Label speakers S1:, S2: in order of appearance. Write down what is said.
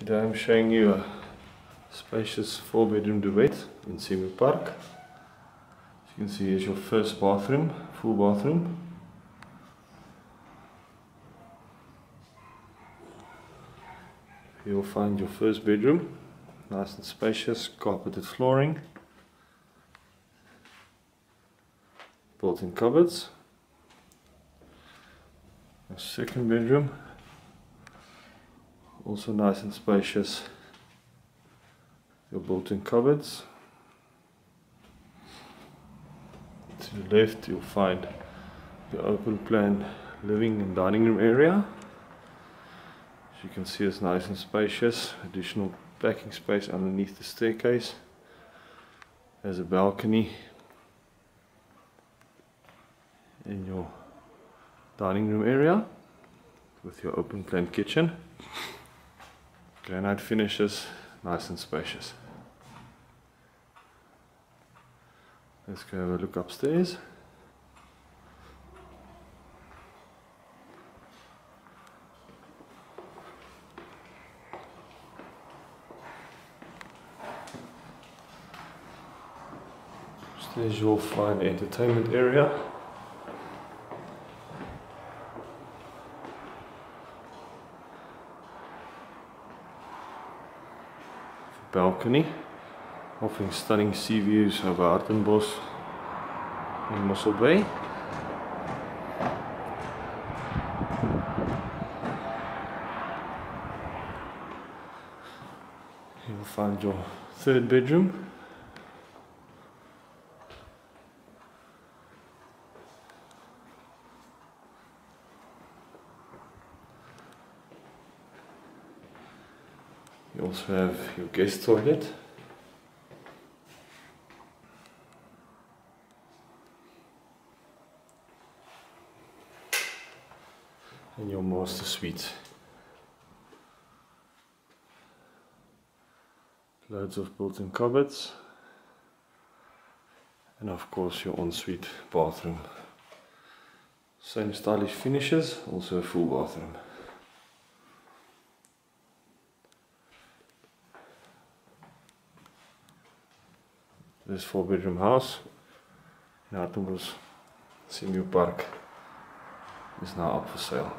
S1: Today I'm showing you a spacious 4-bedroom duet in Semu Park. As you can see, here's your first bathroom, full bathroom. You'll find your first bedroom, nice and spacious, carpeted flooring, built-in cupboards. Your second bedroom, also nice and spacious, your built-in cupboards. To the left you'll find your open plan living and dining room area. As you can see, it's nice and spacious, additional packing space underneath the staircase. There's a balcony in your dining room area with your open plan kitchen. Granite finishes, nice and spacious. Let's go have a look upstairs. Upstairs you'll find an entertainment area. Balcony offering stunning sea views over Hartenbos and Mossel Bay. You'll find your third bedroom. You also have your guest toilet. And your master suite. Loads of built-in cupboards. And of course your ensuite bathroom. Same stylish finishes, also a full bathroom. This 4-bedroom house in Hartenbos Semu Park is now up for sale.